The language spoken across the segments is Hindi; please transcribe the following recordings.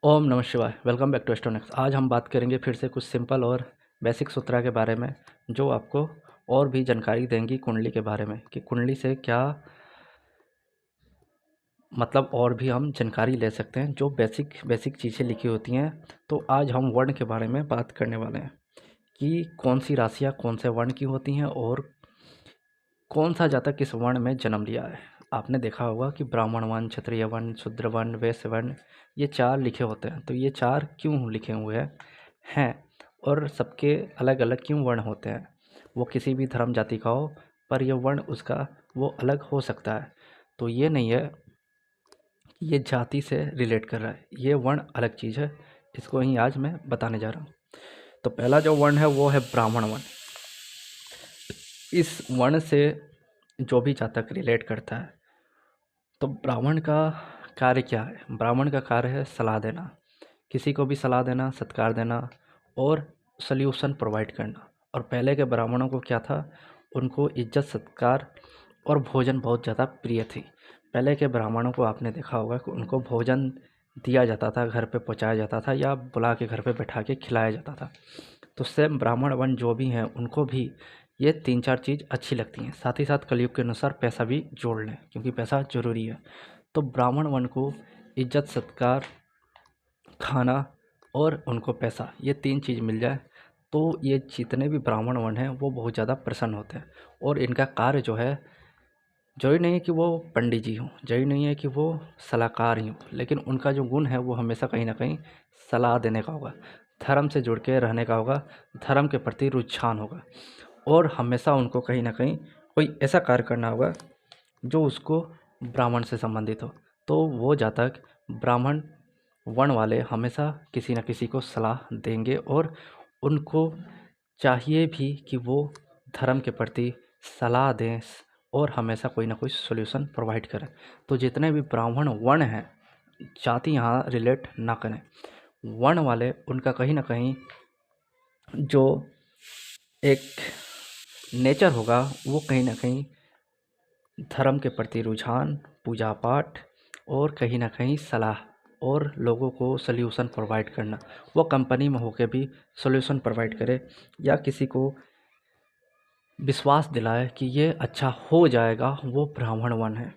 ओम नमः शिवाय। Welcome back to Astronics. आज हम बात करेंगे फिर से कुछ सिंपल और बेसिक सूत्रा के बारे में, जो आपको और भी जानकारी देंगी कुंडली के बारे में कि कुंडली से क्या मतलब और भी हम जानकारी ले सकते हैं, जो बेसिक बेसिक चीज़ें लिखी होती हैं। तो आज हम वर्ण के बारे में बात करने वाले हैं कि कौन सी राशियाँ कौन से वर्ण की होती हैं और कौन सा जातक किस वर्ण में जन्म लिया है। आपने देखा होगा कि ब्राह्मण वर्ण, क्षत्रिय वर्ण, शूद्र वर्ण, वैश्य वर्ण, ये चार लिखे होते हैं। तो ये चार क्यों लिखे हुए हैं और सबके अलग अलग क्यों वर्ण होते हैं। वो किसी भी धर्म जाति का हो, पर यह वर्ण उसका वो अलग हो सकता है। तो ये नहीं है कि ये जाति से रिलेट कर रहा है, ये वर्ण अलग चीज़ है। इसको ही आज मैं बताने जा रहा हूँ। तो पहला जो वर्ण है वो है ब्राह्मण वर्ण। इस वर्ण से जो भी जातक रिलेट करता है, तो ब्राह्मण का कार्य क्या है। ब्राह्मण का कार्य है सलाह देना, किसी को भी सलाह देना, सत्कार देना और सल्यूशन प्रोवाइड करना। और पहले के ब्राह्मणों को क्या था, उनको इज्जत सत्कार और भोजन बहुत ज़्यादा प्रिय थी। पहले के ब्राह्मणों को आपने देखा होगा कि उनको भोजन दिया जाता था, घर पे पहुंचाया जाता था या बुला के घर पे बैठा के खिलाया जाता था। तो सेम ब्राह्मण वर्ण जो भी हैं उनको भी ये 3-4 चीज़ अच्छी लगती हैं। साथ ही साथ कलयुग के अनुसार पैसा भी जोड़ लें, क्योंकि पैसा ज़रूरी है। तो ब्राह्मण वर्ण को इज्जत सत्कार, खाना और उनको पैसा, ये 3 चीज़ मिल जाए तो ये जितने भी ब्राह्मण वर्ण हैं वो बहुत ज़्यादा प्रसन्न होते हैं। और इनका कार्य जो है, ज़रूरी नहीं है कि वो पंडित जी हों, ज़रूरी नहीं है कि वो सलाहकार ही हों, लेकिन उनका जो गुण है वो हमेशा कहीं न कहीं सलाह देने का होगा, धर्म से जुड़ के रहने का होगा, धर्म के प्रति रुझान होगा और हमेशा उनको कहीं न कहीं कोई ऐसा कार्य करना होगा जो उसको ब्राह्मण से संबंधित हो। तो वो जातक ब्राह्मण वर्ण वाले हमेशा किसी न किसी को सलाह देंगे और उनको चाहिए भी कि वो धर्म के प्रति सलाह दें और हमेशा कोई ना कोई सॉल्यूशन प्रोवाइड करें। तो जितने भी ब्राह्मण वर्ण हैं, जाति यहाँ रिलेट ना करें, वर्ण वाले उनका कहीं ना कहीं जो एक नेचर होगा वो कहीं ना कहीं धर्म के प्रति रुझान, पूजा पाठ और कहीं ना कहीं सलाह और लोगों को सल्यूशन प्रोवाइड करना। वो कंपनी में होकर भी सॉल्यूशन प्रोवाइड करे या किसी को विश्वास दिलाए कि ये अच्छा हो जाएगा, वो ब्राह्मण वर्ण है।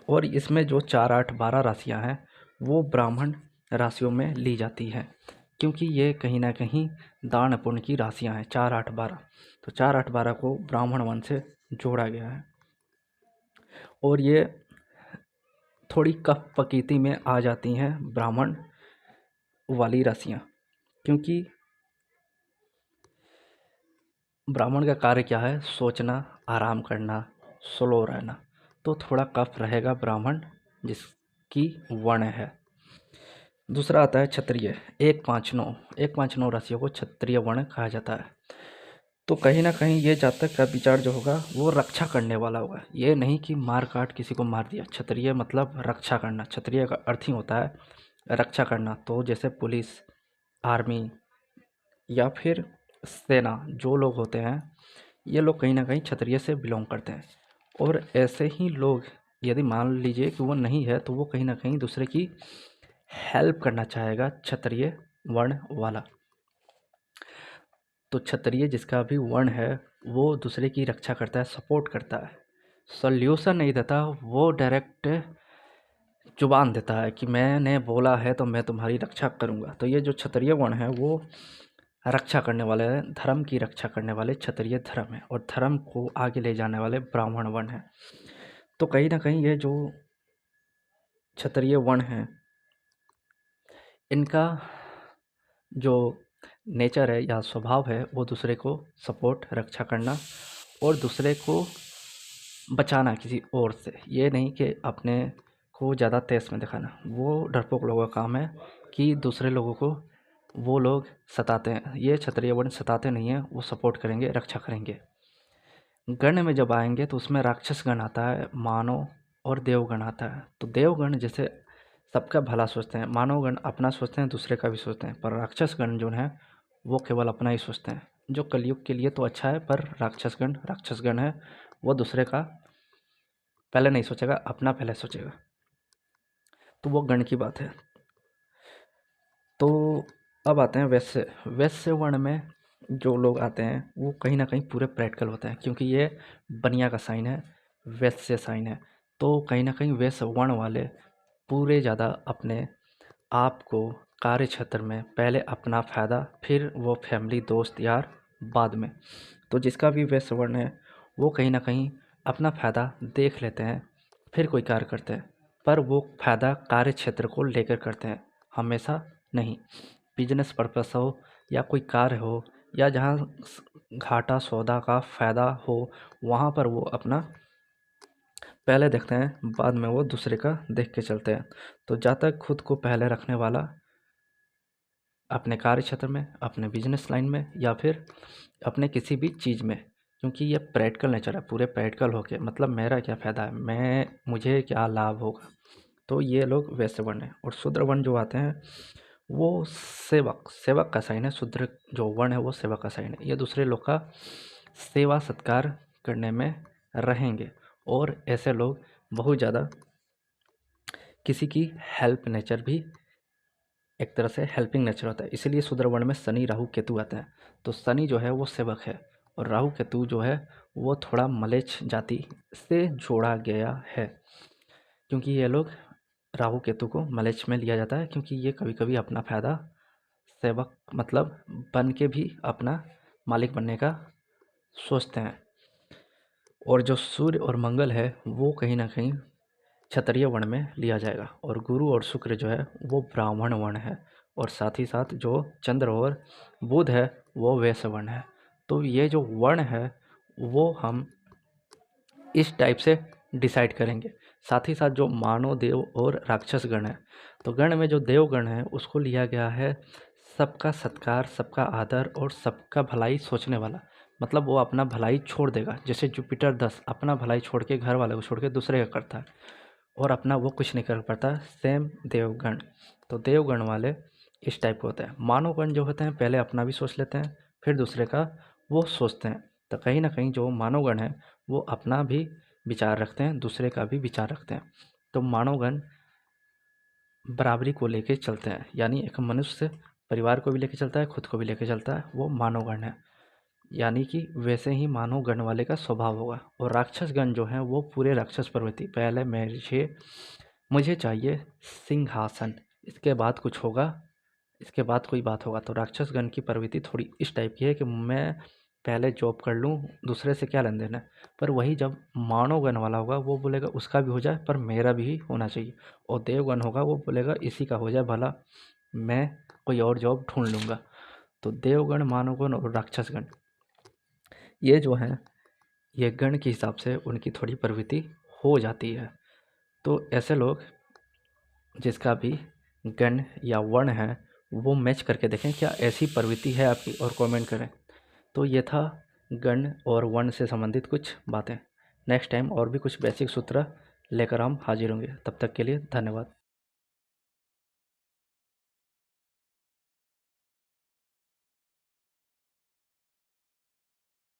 और इसमें जो 4, 8, 12 राशियाँ हैं वो ब्राह्मण राशियों में ली जाती हैं, क्योंकि ये कहीं ना कहीं दान पुण्य की राशियाँ हैं 4, 8, 12। तो 4, 8, 12 को ब्राह्मण वर्ण से जोड़ा गया है और ये थोड़ी कफ प्रकृति में आ जाती हैं ब्राह्मण वाली राशियाँ, क्योंकि ब्राह्मण का कार्य क्या है, सोचना, आराम करना, स्लो रहना। तो थोड़ा कफ रहेगा ब्राह्मण जिसकी वर्ण है। दूसरा आता है क्षत्रिय। 159 159 राशियों को क्षत्रिय वर्ण कहा जाता है। तो कहीं ना कहीं ये जातक का विचार जो होगा वो रक्षा करने वाला होगा, ये नहीं कि मार काट किसी को मार दिया। क्षत्रिय मतलब रक्षा करना, क्षत्रिय का अर्थ ही होता है रक्षा करना। तो जैसे पुलिस, आर्मी या फिर सेना जो लोग होते हैं, ये लोग कहीं ना कहीं क्षत्रिय से बिलोंग करते हैं। और ऐसे ही लोग यदि मान लीजिए कि वो नहीं है, तो वो कहीं ना कहीं दूसरे की हेल्प करना चाहेगा, क्षत्रिय वर्ण वाला। तो क्षत्रिय जिसका भी वर्ण है वो दूसरे की रक्षा करता है, सपोर्ट करता है, सॉल्यूशन नहीं देता। वो डायरेक्ट जुबान देता है कि मैंने बोला है तो मैं तुम्हारी रक्षा करूँगा। तो ये जो क्षत्रिय वर्ण है वो रक्षा करने वाले, धर्म की रक्षा करने वाले क्षत्रिय धर्म है और धर्म को आगे ले जाने वाले ब्राह्मण वर्ण है। तो कहीं ना कहीं ये जो क्षत्रिय वर्ण है, इनका जो नेचर है या स्वभाव है वो दूसरे को सपोर्ट, रक्षा करना और दूसरे को बचाना किसी और से। ये नहीं कि अपने को ज़्यादा तेज में दिखाना। वो डरपोक लोगों का काम है कि दूसरे लोगों को वो लोग सताते हैं। ये क्षत्रिय वर्ण सताते नहीं हैं, वो सपोर्ट करेंगे, रक्षा करेंगे। गण में जब आएंगे तो उसमें राक्षस गण आता है, मानव और देवगण आता है। तो देवगण जैसे सबका भला सोचते हैं, मानवगण अपना सोचते हैं, दूसरे का भी सोचते हैं, पर राक्षसगण जो हैं वो केवल अपना ही सोचते हैं। जो कलयुग के लिए तो अच्छा है, पर राक्षसगण है, वो दूसरे का पहले नहीं सोचेगा, अपना पहले सोचेगा। तो वो गण की बात है। तो अब आते हैं वैश्य। वैश्य वर्ण में जो लोग आते हैं वो कहीं ना कहीं पूरे प्रैक्टिकल होते हैं, क्योंकि ये बनिया का साइन है, वैश्य साइन है। तो कहीं ना कहीं वैश्य वर्ण वाले पूरे ज़्यादा अपने आप को कार्य क्षेत्र में पहले अपना फ़ायदा, फिर वो फैमिली दोस्त यार बाद में। तो जिसका भी वैश्य वर्ण है वो कहीं ना कहीं अपना फ़ायदा देख लेते हैं, फिर कोई कार्य करते हैं, पर वो फ़ायदा कार्य क्षेत्र को लेकर करते हैं, हमेशा नहीं। बिजनेस पर्पस हो या कोई कार्य हो या जहाँ घाटा सौदा का फ़ायदा हो, वहाँ पर वो अपना पहले देखते हैं, बाद में वो दूसरे का देख के चलते हैं। तो जहाँ तक खुद को पहले रखने वाला अपने कार्य क्षेत्र में, अपने बिजनेस लाइन में या फिर अपने किसी भी चीज़ में, क्योंकि ये प्रैक्टिकल नेचर है, पूरे प्रैक्टिकल होके मतलब मेरा क्या फ़ायदा है, मुझे क्या लाभ होगा। तो ये लोग वैश्य वर्ण हैं। और शूद्र वर्ण जो आते हैं वो सेवक सेवक का साइन है। शूद्र जो वर्ण है वो सेवक का साइन है। ये दूसरे लोग का सेवा सत्कार करने में रहेंगे, और ऐसे लोग बहुत ज़्यादा किसी की हेल्प नेचर भी, एक तरह से हेल्पिंग नेचर होता है। इसीलिए शूद्र वर्ण में शनि राहु केतु आते हैं। तो शनि जो है वो सेवक है, और राहु केतु जो है वो थोड़ा मलेच्छ जाति से जोड़ा गया है, क्योंकि ये लोग, राहु केतु को मलेच्छ में लिया जाता है, क्योंकि ये कभी कभी अपना फ़ायदा सेवक मतलब बन के भी अपना मालिक बनने का सोचते हैं। और जो सूर्य और मंगल है वो कहीं ना कहीं क्षत्रिय वर्ण में लिया जाएगा, और गुरु और शुक्र जो है वो ब्राह्मण वर्ण है, और साथ ही साथ जो चंद्र और बुध है वो वैश्य वर्ण है। तो ये जो वर्ण है वो हम इस टाइप से डिसाइड करेंगे। साथ ही साथ जो मानव देव और राक्षस गण है, तो गण में जो देवगण है उसको लिया गया है सबका सत्कार, सबका आदर और सबका भलाई सोचने वाला। मतलब वो अपना भलाई छोड़ देगा, जैसे जुपिटर 10 अपना भलाई छोड़ के, घर वाले को छोड़ के दूसरे का करता है, और अपना वो कुछ नहीं कर पाता, सेम देवगण। तो देवगण वाले इस टाइप के होते हैं। मानवगण जो होते हैं पहले अपना भी सोच लेते हैं, फिर दूसरे का वो सोचते हैं। तो कहीं ना कहीं जो मानवगण है वो अपना भी विचार रखते हैं, दूसरे का भी विचार रखते हैं। तो मानवगण बराबरी को लेके चलते हैं, यानी एक मनुष्य परिवार को भी लेके चलता है, खुद को भी लेके चलता है, वो मानवगण है। यानी कि वैसे ही मानव गण वाले का स्वभाव होगा। और राक्षस गण जो हैं वो पूरे राक्षस प्रवृत्ति, पहले मुझे चाहिए सिंहासन, इसके बाद कुछ होगा, इसके बाद कोई बात होगा। तो राक्षस गण की प्रवृत्ति थोड़ी इस टाइप की है कि मैं पहले जॉब कर लूँ, दूसरे से क्या लेन देन है। पर वही जब मानव गण वाला होगा वो बोलेगा उसका भी हो जाए पर मेरा भी होना चाहिए, और देवगण होगा वो बोलेगा इसी का हो जाए भला, मैं कोई और जॉब ढूंढ लूँगा। तो देवगण, मानवगण और राक्षसगण, ये जो हैं ये गण के हिसाब से उनकी थोड़ी प्रवृत्ति हो जाती है। तो ऐसे लोग जिसका भी गण या वर्ण है वो मैच करके देखें क्या ऐसी प्रवृत्ति है आपकी, और कमेंट करें। तो ये था गण और वर्ण से संबंधित कुछ बातें। नेक्स्ट टाइम और भी कुछ बेसिक सूत्र लेकर हम हाजिर होंगे। तब तक के लिए धन्यवाद।